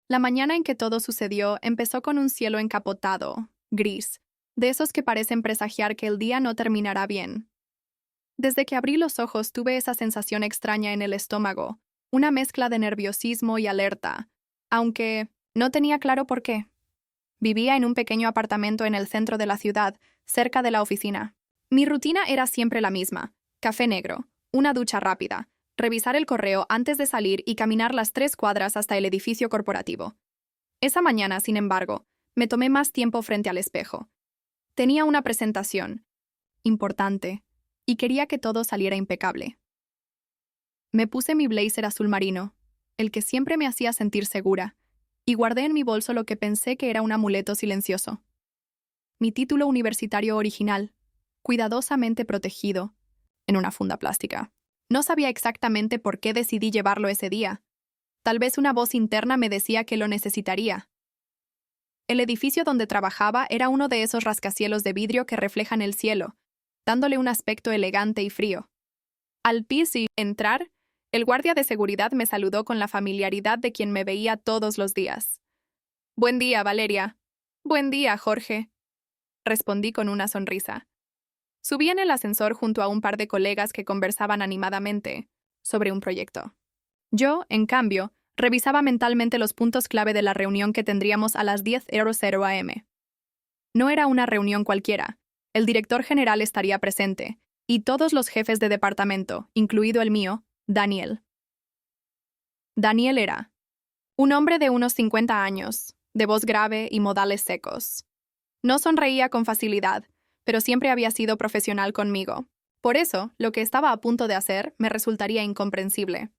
La mañana en que todo sucedió empezó con un cielo encapotado, gris, de esos que parecen presagiar que el día no terminará bien. Desde que abrí los ojos tuve esa sensación extraña en el estómago, una mezcla de nerviosismo y alerta, aunque no tenía claro por qué. Vivía en un pequeño apartamento en el centro de la ciudad, cerca de la oficina. Mi rutina era siempre la misma: café negro, una ducha rápida, revisar el correo antes de salir y caminar las 3 cuadras hasta el edificio corporativo. Esa mañana, sin embargo, me tomé más tiempo frente al espejo. Tenía una presentación importante y quería que todo saliera impecable. Me puse mi blazer azul marino, el que siempre me hacía sentir segura, y guardé en mi bolso lo que pensé que era un amuleto silencioso. Mi título universitario original, cuidadosamente protegido, en una funda plástica. No sabía exactamente por qué decidí llevarlo ese día. Tal vez una voz interna me decía que lo necesitaría. El edificio donde trabajaba era uno de esos rascacielos de vidrio que reflejan el cielo, dándole un aspecto elegante y frío. Al entrar, el guardia de seguridad me saludó con la familiaridad de quien me veía todos los días. «Buen día, Valeria». «Buen día, Jorge», respondí con una sonrisa. Subí en el ascensor junto a un par de colegas que conversaban animadamente sobre un proyecto. Yo, en cambio, revisaba mentalmente los puntos clave de la reunión que tendríamos a las 10:00 am. No era una reunión cualquiera. El director general estaría presente, y todos los jefes de departamento, incluido el mío, Daniel. Daniel era un hombre de unos 50 años, de voz grave y modales secos. No sonreía con facilidad, pero siempre había sido profesional conmigo. Por eso, lo que estaba a punto de hacer me resultaría incomprensible.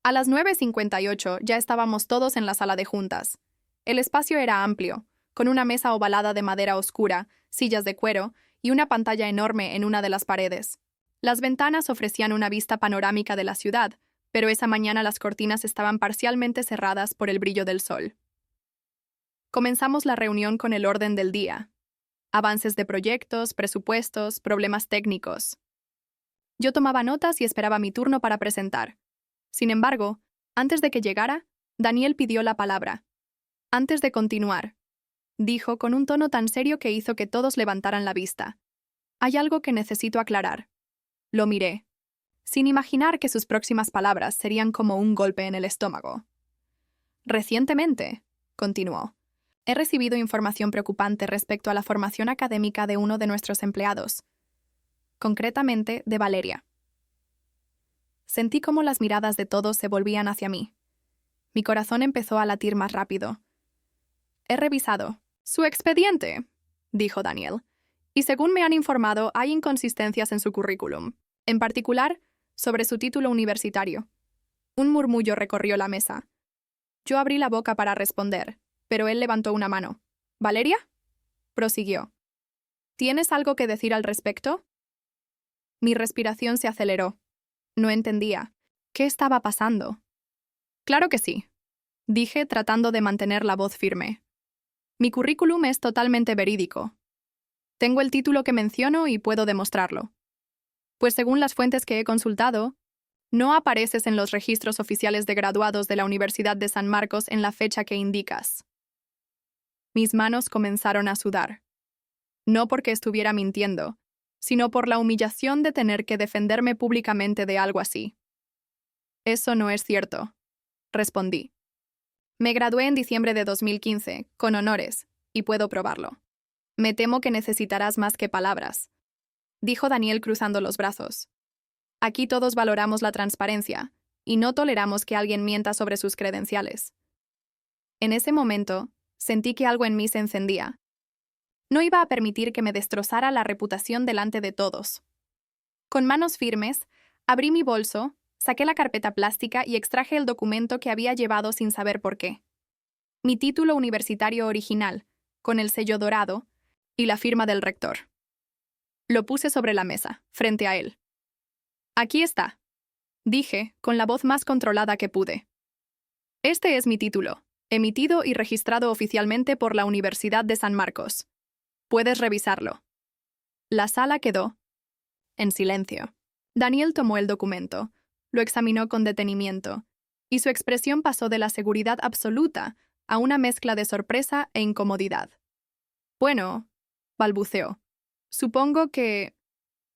A las 9:58 ya estábamos todos en la sala de juntas. El espacio era amplio, con una mesa ovalada de madera oscura, sillas de cuero y una pantalla enorme en una de las paredes. Las ventanas ofrecían una vista panorámica de la ciudad, pero esa mañana las cortinas estaban parcialmente cerradas por el brillo del sol. Comenzamos la reunión con el orden del día: avances de proyectos, presupuestos, problemas técnicos. Yo tomaba notas y esperaba mi turno para presentar. Sin embargo, antes de que llegara, Daniel pidió la palabra. Antes de continuar, dijo con un tono tan serio que hizo que todos levantaran la vista: «Hay algo que necesito aclarar». Lo miré, sin imaginar que sus próximas palabras serían como un golpe en el estómago. «Recientemente», continuó, «he recibido información preocupante respecto a la formación académica de uno de nuestros empleados, concretamente de Valeria». Sentí cómo las miradas de todos se volvían hacia mí. Mi corazón empezó a latir más rápido. «He revisado su expediente», dijo Daniel, «y según me han informado, hay inconsistencias en su currículum, en particular sobre su título universitario». Un murmullo recorrió la mesa. Yo abrí la boca para responder, pero él levantó una mano. «¿Valeria?», prosiguió. «¿Tienes algo que decir al respecto?». Mi respiración se aceleró. No entendía. ¿Qué estaba pasando? «Claro que sí», dije tratando de mantener la voz firme. «Mi currículum es totalmente verídico. Tengo el título que menciono y puedo demostrarlo. Pues según las fuentes que he consultado, no apareces en los registros oficiales de graduados de la Universidad de San Marcos en la fecha que indicas». Mis manos comenzaron a sudar. No porque estuviera mintiendo, sino por la humillación de tener que defenderme públicamente de algo así. «Eso no es cierto», respondí. «Me gradué en diciembre de 2015, con honores, y puedo probarlo». «Me temo que necesitarás más que palabras», dijo Daniel cruzando los brazos. «Aquí todos valoramos la transparencia, y no toleramos que alguien mienta sobre sus credenciales». En ese momento, sentí que algo en mí se encendía. No iba a permitir que me destrozara la reputación delante de todos. Con manos firmes, abrí mi bolso, saqué la carpeta plástica y extraje el documento que había llevado sin saber por qué. Mi título universitario original, con el sello dorado, y la firma del rector. Lo puse sobre la mesa, frente a él. «Aquí está», dije, con la voz más controlada que pude. «Este es mi título, emitido y registrado oficialmente por la Universidad de San Marcos. Puedes revisarlo». La sala quedó en silencio. Daniel tomó el documento, lo examinó con detenimiento, y su expresión pasó de la seguridad absoluta a una mezcla de sorpresa e incomodidad. Bueno, balbuceó. Supongo que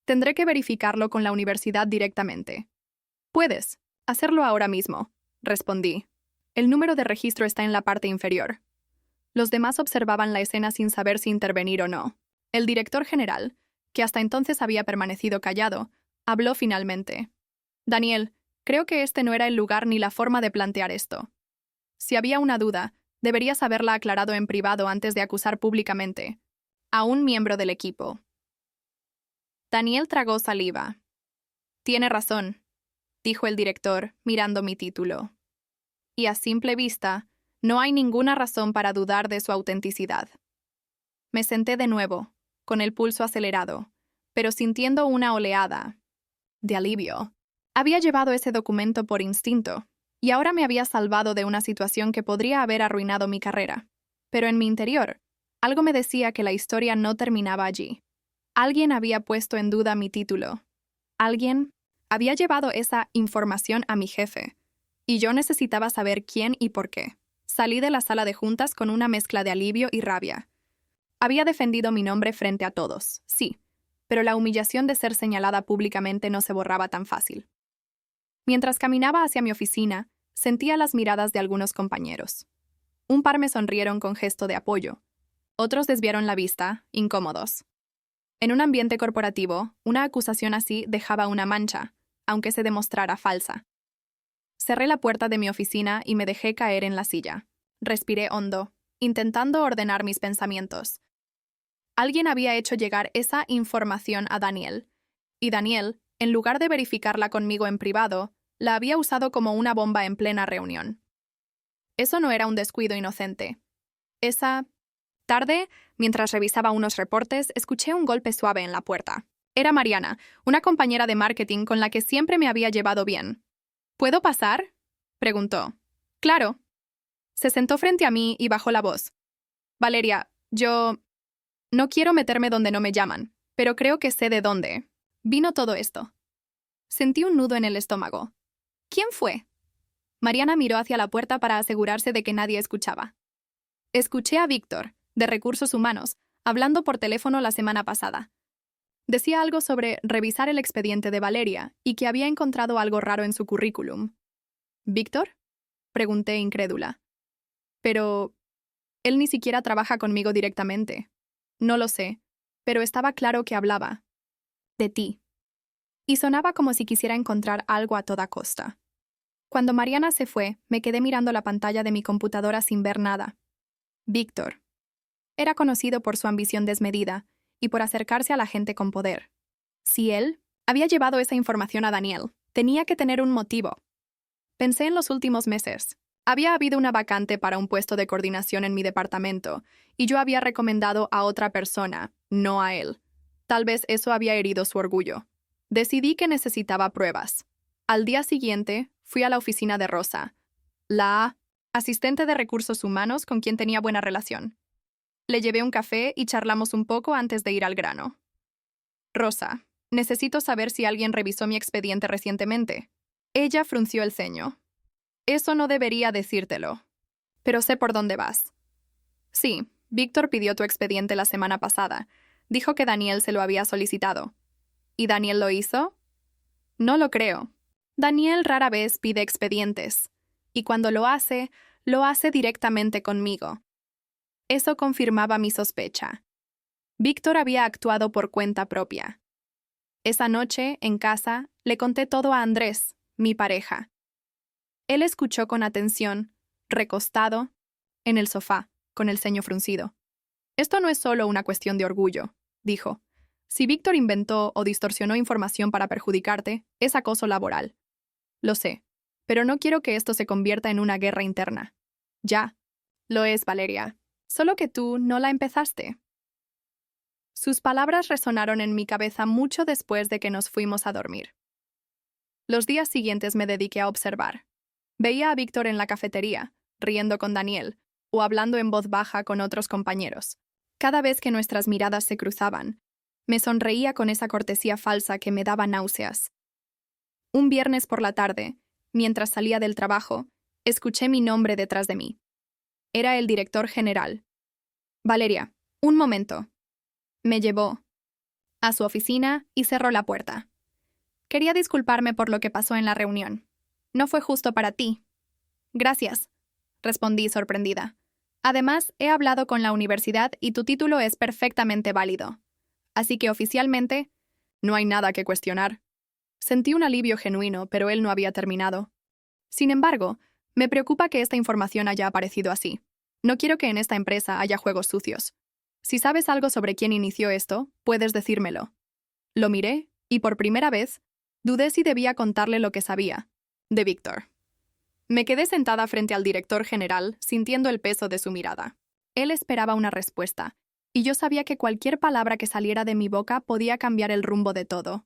tendré que verificarlo con la universidad directamente. Puedes hacerlo ahora mismo, respondí. El número de registro está en la parte inferior. Los demás observaban la escena sin saber si intervenir o no. El director general, que hasta entonces había permanecido callado, habló finalmente. Daniel, creo que este no era el lugar ni la forma de plantear esto. Si había una duda, deberías haberla aclarado en privado antes de acusar públicamente a un miembro del equipo. Daniel tragó saliva. Tiene razón, dijo el director, mirando mi título. Y a simple vista, no hay ninguna razón para dudar de su autenticidad. Me senté de nuevo, con el pulso acelerado, pero sintiendo una oleada de alivio. Había llevado ese documento por instinto, y ahora me había salvado de una situación que podría haber arruinado mi carrera. Pero en mi interior, algo me decía que la historia no terminaba allí. Alguien había puesto en duda mi título. Alguien había llevado esa información a mi jefe, y yo necesitaba saber quién y por qué. Salí de la sala de juntas con una mezcla de alivio y rabia. Había defendido mi nombre frente a todos, sí, pero la humillación de ser señalada públicamente no se borraba tan fácil. Mientras caminaba hacia mi oficina, sentía las miradas de algunos compañeros. Un par me sonrieron con gesto de apoyo. Otros desviaron la vista, incómodos. En un ambiente corporativo, una acusación así dejaba una mancha, aunque se demostrara falsa. Cerré la puerta de mi oficina y me dejé caer en la silla. Respiré hondo, intentando ordenar mis pensamientos. Alguien había hecho llegar esa información a Daniel, y Daniel, en lugar de verificarla conmigo en privado, la había usado como una bomba en plena reunión. Eso no era un descuido inocente. Esa tarde, mientras revisaba unos reportes, escuché un golpe suave en la puerta. Era Mariana, una compañera de marketing con la que siempre me había llevado bien. ¿Puedo pasar?, preguntó. Claro. Se sentó frente a mí y bajó la voz. Valeria, yo no quiero meterme donde no me llaman, pero creo que sé de dónde vino todo esto. Sentí un nudo en el estómago. ¿Quién fue? Mariana miró hacia la puerta para asegurarse de que nadie escuchaba. Escuché a Víctor, de Recursos Humanos, hablando por teléfono la semana pasada. Decía algo sobre revisar el expediente de Valeria y que había encontrado algo raro en su currículum. ¿Víctor?, pregunté incrédula. Pero él ni siquiera trabaja conmigo directamente. No lo sé, pero estaba claro que hablaba de ti. Y sonaba como si quisiera encontrar algo a toda costa. Cuando Mariana se fue, me quedé mirando la pantalla de mi computadora sin ver nada. Víctor. Era conocido por su ambición desmedida y por acercarse a la gente con poder. Si él había llevado esa información a Daniel, tenía que tener un motivo. Pensé en los últimos meses. Había habido una vacante para un puesto de coordinación en mi departamento, y yo había recomendado a otra persona, no a él. Tal vez eso había herido su orgullo. Decidí que necesitaba pruebas. Al día siguiente, fui a la oficina de Rosa, la asistente de recursos humanos con quien tenía buena relación. Le llevé un café y charlamos un poco antes de ir al grano. Rosa, necesito saber si alguien revisó mi expediente recientemente. Ella frunció el ceño. Eso no debería decírtelo, pero sé por dónde vas. Sí, Víctor pidió tu expediente la semana pasada. Dijo que Daniel se lo había solicitado. ¿Y Daniel lo hizo? No lo creo. Daniel rara vez pide expedientes, y cuando lo hace directamente conmigo. Eso confirmaba mi sospecha. Víctor había actuado por cuenta propia. Esa noche, en casa, le conté todo a Andrés, mi pareja. Él escuchó con atención, recostado, en el sofá, con el ceño fruncido. Esto no es solo una cuestión de orgullo, dijo. Si Víctor inventó o distorsionó información para perjudicarte, es acoso laboral. Lo sé, pero no quiero que esto se convierta en una guerra interna. Ya. Lo es, Valeria. Solo que tú no la empezaste. Sus palabras resonaron en mi cabeza mucho después de que nos fuimos a dormir. Los días siguientes me dediqué a observar. Veía a Víctor en la cafetería, riendo con Daniel, o hablando en voz baja con otros compañeros. Cada vez que nuestras miradas se cruzaban, me sonreía con esa cortesía falsa que me daba náuseas. Un viernes por la tarde, Mientras salía del trabajo, escuché mi nombre detrás de mí. Era el director general. Valeria, un momento. Me llevó a su oficina y cerró la puerta. Quería disculparme por lo que pasó en la reunión. No fue justo para ti. Gracias, respondí sorprendida. Además, he hablado con la universidad y tu título es perfectamente válido. Así que oficialmente, no hay nada que cuestionar. Sentí un alivio genuino, pero él no había terminado. Sin embargo, me preocupa que esta información haya aparecido así. No quiero que en esta empresa haya juegos sucios. Si sabes algo sobre quién inició esto, puedes decírmelo. Lo miré, y por primera vez, dudé si debía contarle lo que sabía. De Víctor. Me quedé sentada frente al director general, sintiendo el peso de su mirada. Él esperaba una respuesta, y yo sabía que cualquier palabra que saliera de mi boca podía cambiar el rumbo de todo.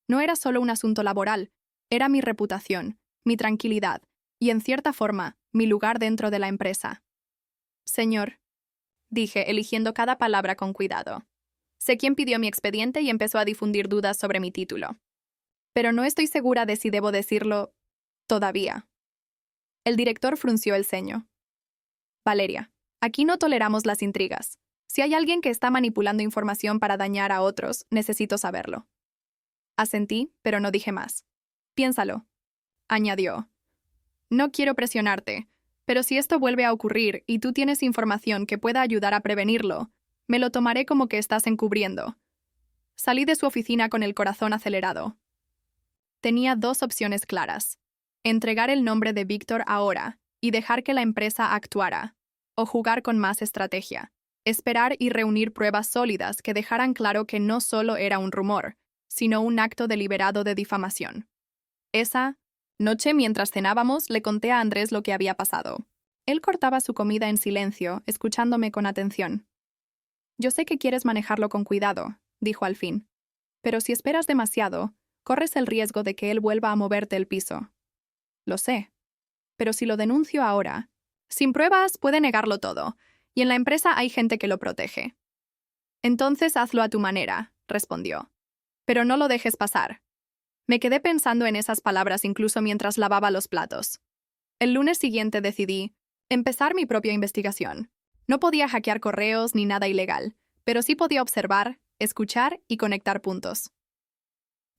No era solo un asunto laboral, era mi reputación, mi tranquilidad, y en cierta forma, mi lugar dentro de la empresa. Señor, dije, eligiendo cada palabra con cuidado. Sé quién pidió mi expediente y empezó a difundir dudas sobre mi título. Pero no estoy segura de si debo decirlo todavía. El director frunció el ceño. Valeria, aquí no toleramos las intrigas. Si hay alguien que está manipulando información para dañar a otros, necesito saberlo. Asentí, pero no dije más. Piénsalo, añadió. No quiero presionarte, pero si esto vuelve a ocurrir y tú tienes información que pueda ayudar a prevenirlo, me lo tomaré como que estás encubriendo. Salí de su oficina con el corazón acelerado. Tenía dos opciones claras: entregar el nombre de Víctor ahora y dejar que la empresa actuara, o jugar con más estrategia, esperar y reunir pruebas sólidas que dejaran claro que no solo era un rumor, sino un acto deliberado de difamación. Esa noche, mientras cenábamos, le conté a Andrés lo que había pasado. Él cortaba su comida en silencio, escuchándome con atención. «Yo sé que quieres manejarlo con cuidado», dijo al fin. «Pero si esperas demasiado, corres el riesgo de que él vuelva a moverte el piso». «Lo sé. Pero si lo denuncio ahora, sin pruebas puede negarlo todo, y en la empresa hay gente que lo protege». «Entonces hazlo a tu manera», respondió. «Pero no lo dejes pasar». Me quedé pensando en esas palabras incluso mientras lavaba los platos. El lunes siguiente decidí empezar mi propia investigación. No podía hackear correos ni nada ilegal, pero sí podía observar, escuchar y conectar puntos.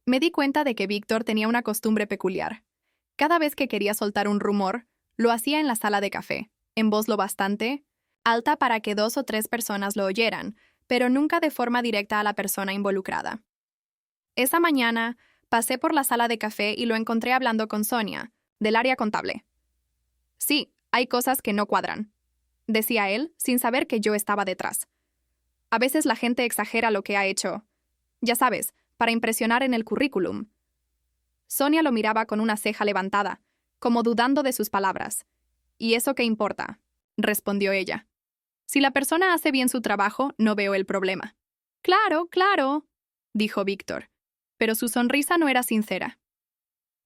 Me di cuenta de que Víctor tenía una costumbre peculiar. Cada vez que quería soltar un rumor, lo hacía en la sala de café, en voz lo bastante alta para que 2 o 3 personas lo oyeran, pero nunca de forma directa a la persona involucrada. Esa mañana, pasé por la sala de café y lo encontré hablando con Sonia, del área contable. «Sí, hay cosas que no cuadran», decía él, sin saber que yo estaba detrás. «A veces la gente exagera lo que ha hecho. Ya sabes, para impresionar en el currículum». Sonia lo miraba con una ceja levantada, como dudando de sus palabras. «¿Y eso qué importa?», respondió ella. «Si la persona hace bien su trabajo, no veo el problema». «Claro, claro», dijo Víctor, pero su sonrisa no era sincera.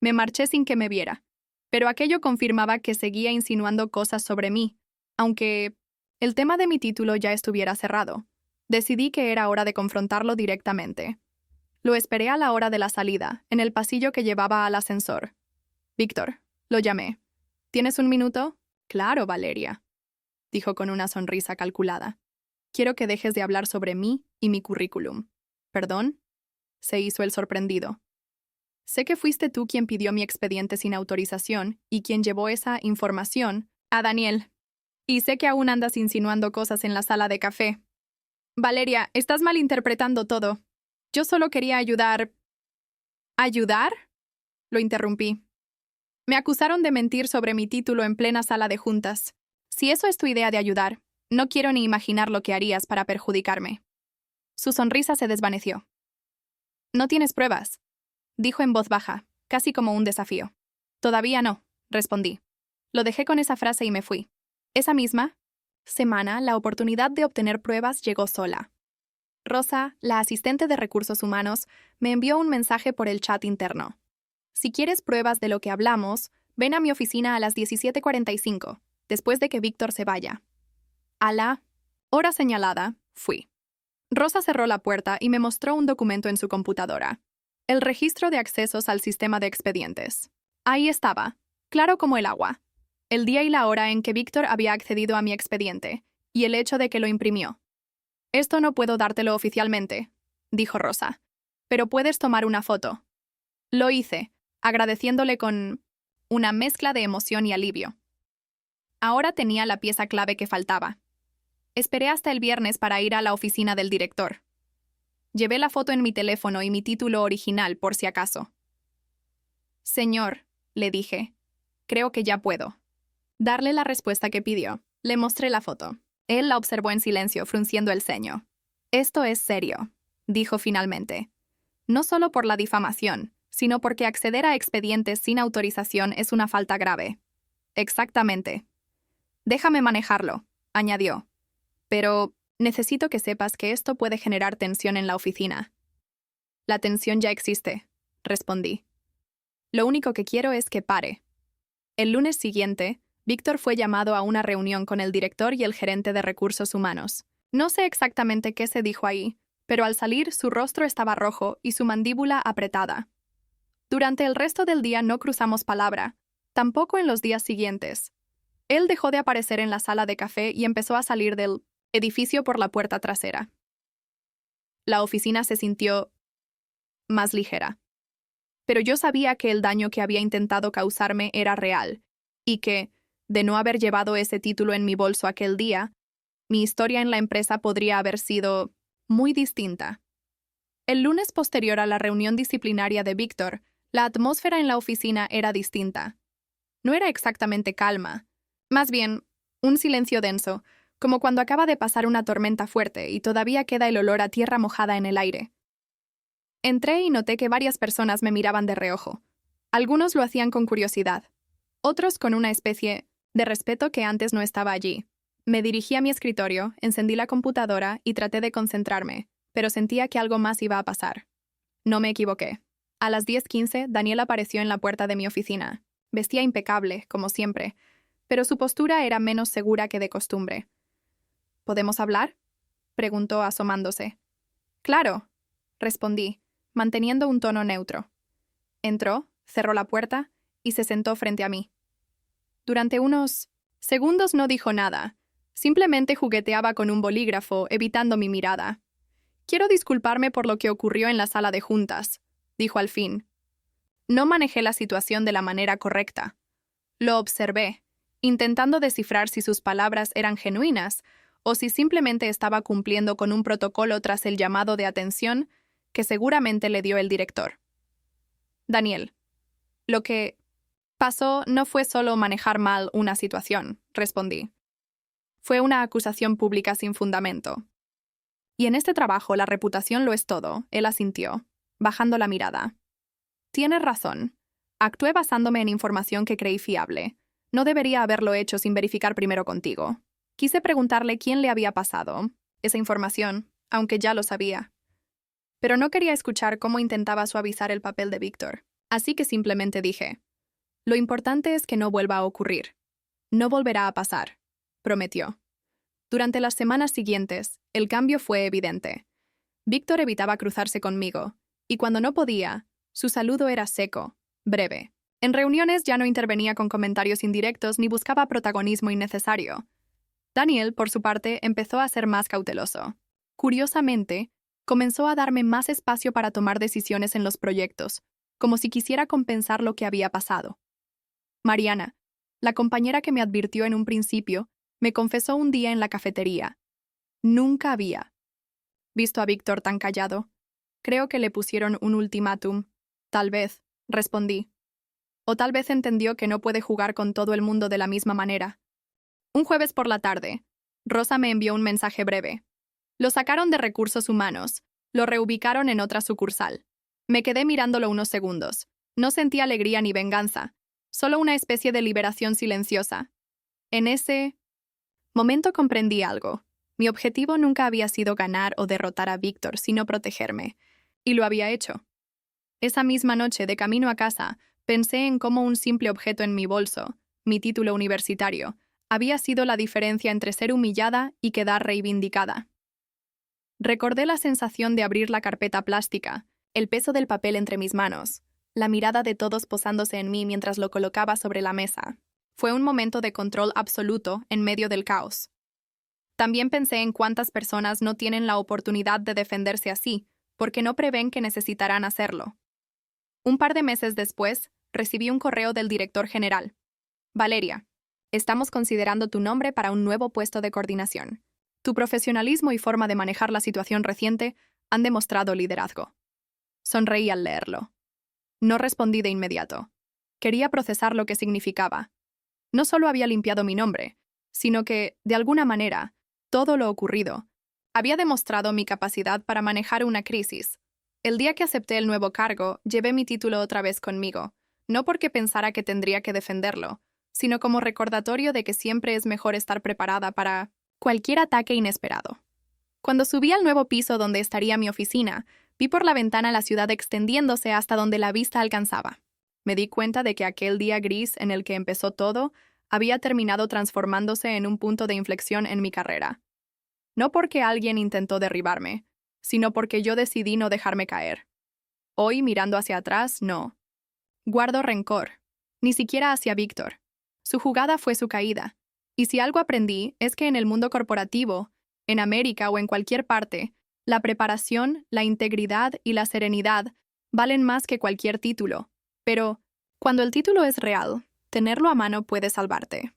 Me marché sin que me viera, pero aquello confirmaba que seguía insinuando cosas sobre mí, aunque el tema de mi título ya estuviera cerrado. Decidí que era hora de confrontarlo directamente. Lo esperé a la hora de la salida, en el pasillo que llevaba al ascensor. «Víctor», lo llamé. «¿Tienes un minuto?» «Claro, Valeria», dijo con una sonrisa calculada. «Quiero que dejes de hablar sobre mí y mi currículum». «¿Perdón?», se hizo el sorprendido. «Sé que fuiste tú quien pidió mi expediente sin autorización y quien llevó esa información a Daniel. Y sé que aún andas insinuando cosas en la sala de café. Valeria, estás malinterpretando todo. Yo solo quería ayudar». «¿Ayudar?», lo interrumpí. «Me acusaron de mentir sobre mi título en plena sala de juntas. Si eso es tu idea de ayudar, no quiero ni imaginar lo que harías para perjudicarme». Su sonrisa se desvaneció. «No tienes pruebas», dijo en voz baja, casi como un desafío. «Todavía no», respondí. Lo dejé con esa frase y me fui. Esa misma semana, la oportunidad de obtener pruebas llegó sola. Rosa, la asistente de recursos humanos, me envió un mensaje por el chat interno. «Si quieres pruebas de lo que hablamos, ven a mi oficina a las 17:45, después de que Víctor se vaya». A la hora señalada, fui. Rosa cerró la puerta y me mostró un documento en su computadora. El registro de accesos al sistema de expedientes. Ahí estaba, claro como el agua. El día y la hora en que Víctor había accedido a mi expediente, y el hecho de que lo imprimió. Esto no puedo dártelo oficialmente, dijo Rosa, pero puedes tomar una foto. Lo hice, agradeciéndole con una mezcla de emoción y alivio. Ahora tenía la pieza clave que faltaba. Esperé hasta el viernes para ir a la oficina del director. Llevé la foto en mi teléfono y mi título original por si acaso. Señor, le dije, creo que ya puedo darle la respuesta que pidió. Le mostré la foto. Él la observó en silencio, frunciendo el ceño. Esto es serio, dijo finalmente. No solo por la difamación, sino porque acceder a expedientes sin autorización es una falta grave. Exactamente. Déjame manejarlo, añadió. Pero necesito que sepas que esto puede generar tensión en la oficina. La tensión ya existe, respondí. Lo único que quiero es que pare. El lunes siguiente, Víctor fue llamado a una reunión con el director y el gerente de recursos humanos. No sé exactamente qué se dijo ahí, pero al salir su rostro estaba rojo y su mandíbula apretada. Durante el resto del día no cruzamos palabra, tampoco en los días siguientes. Él dejó de aparecer en la sala de café y empezó a salir del edificio por la puerta trasera. La oficina se sintió más ligera. Pero yo sabía que el daño que había intentado causarme era real, y que, de no haber llevado ese título en mi bolso aquel día, mi historia en la empresa podría haber sido muy distinta. El lunes posterior a la reunión disciplinaria de Víctor, la atmósfera en la oficina era distinta. No era exactamente calma, más bien, un silencio denso, como cuando acaba de pasar una tormenta fuerte y todavía queda el olor a tierra mojada en el aire. Entré y noté que varias personas me miraban de reojo. Algunos lo hacían con curiosidad, otros con una especie de respeto que antes no estaba allí. Me dirigí a mi escritorio, encendí la computadora y traté de concentrarme, pero sentía que algo más iba a pasar. No me equivoqué. A las 10:15, Daniel apareció en la puerta de mi oficina. Vestía impecable, como siempre, pero su postura era menos segura que de costumbre. ¿Podemos hablar?, preguntó asomándose. Claro, respondí, manteniendo un tono neutro. Entró, cerró la puerta y se sentó frente a mí. Durante unos segundos no dijo nada. Simplemente jugueteaba con un bolígrafo, evitando mi mirada. Quiero disculparme por lo que ocurrió en la sala de juntas, dijo al fin. No manejé la situación de la manera correcta. Lo observé, intentando descifrar si sus palabras eran genuinas o si simplemente estaba cumpliendo con un protocolo tras el llamado de atención que seguramente le dio el director. Daniel, lo que pasó no fue solo manejar mal una situación, respondí. Fue una acusación pública sin fundamento. Y en este trabajo la reputación lo es todo, él asintió, bajando la mirada. Tienes razón. Actué basándome en información que creí fiable. No debería haberlo hecho sin verificar primero contigo. Quise preguntarle quién le había pasado esa información, aunque ya lo sabía. Pero no quería escuchar cómo intentaba suavizar el papel de Víctor, así que simplemente dije, lo importante es que no vuelva a ocurrir. No volverá a pasar, prometió. Durante las semanas siguientes, el cambio fue evidente. Víctor evitaba cruzarse conmigo, y cuando no podía, su saludo era seco, breve. En reuniones ya no intervenía con comentarios indirectos ni buscaba protagonismo innecesario. Daniel, por su parte, empezó a ser más cauteloso. Curiosamente, comenzó a darme más espacio para tomar decisiones en los proyectos, como si quisiera compensar lo que había pasado. Mariana, la compañera que me advirtió en un principio, me confesó un día en la cafetería. Nunca había visto a Víctor tan callado. Creo que le pusieron un ultimátum. Tal vez, respondí. O tal vez entendió que no puede jugar con todo el mundo de la misma manera. Un jueves por la tarde, Rosa me envió un mensaje breve. Lo sacaron de recursos humanos, lo reubicaron en otra sucursal. Me quedé mirándolo unos segundos. No sentí alegría ni venganza, solo una especie de liberación silenciosa. En ese momento comprendí algo. Mi objetivo nunca había sido ganar o derrotar a Víctor, sino protegerme. Y lo había hecho. Esa misma noche, de camino a casa, pensé en cómo un simple objeto en mi bolso, mi título universitario, había sido la diferencia entre ser humillada y quedar reivindicada. Recordé la sensación de abrir la carpeta plástica, el peso del papel entre mis manos, la mirada de todos posándose en mí mientras lo colocaba sobre la mesa. Fue un momento de control absoluto en medio del caos. También pensé en cuántas personas no tienen la oportunidad de defenderse así, porque no prevén que necesitarán hacerlo. Un par de meses después, recibí un correo del director general. Valeria, estamos considerando tu nombre para un nuevo puesto de coordinación. Tu profesionalismo y forma de manejar la situación reciente han demostrado liderazgo. Sonreí al leerlo. No respondí de inmediato. Quería procesar lo que significaba. No solo había limpiado mi nombre, sino que, de alguna manera, todo lo ocurrido había demostrado mi capacidad para manejar una crisis. El día que acepté el nuevo cargo, llevé mi título otra vez conmigo, no porque pensara que tendría que defenderlo, sino como recordatorio de que siempre es mejor estar preparada para cualquier ataque inesperado. Cuando subí al nuevo piso donde estaría mi oficina, vi por la ventana la ciudad extendiéndose hasta donde la vista alcanzaba. Me di cuenta de que aquel día gris en el que empezó todo había terminado transformándose en un punto de inflexión en mi carrera. No porque alguien intentó derribarme, sino porque yo decidí no dejarme caer. Hoy, mirando hacia atrás, no. Guardo rencor, ni siquiera hacia Víctor. Su jugada fue su caída. Y si algo aprendí es que en el mundo corporativo, en América o en cualquier parte, la preparación, la integridad y la serenidad valen más que cualquier título. Pero, cuando el título es real, tenerlo a mano puede salvarte.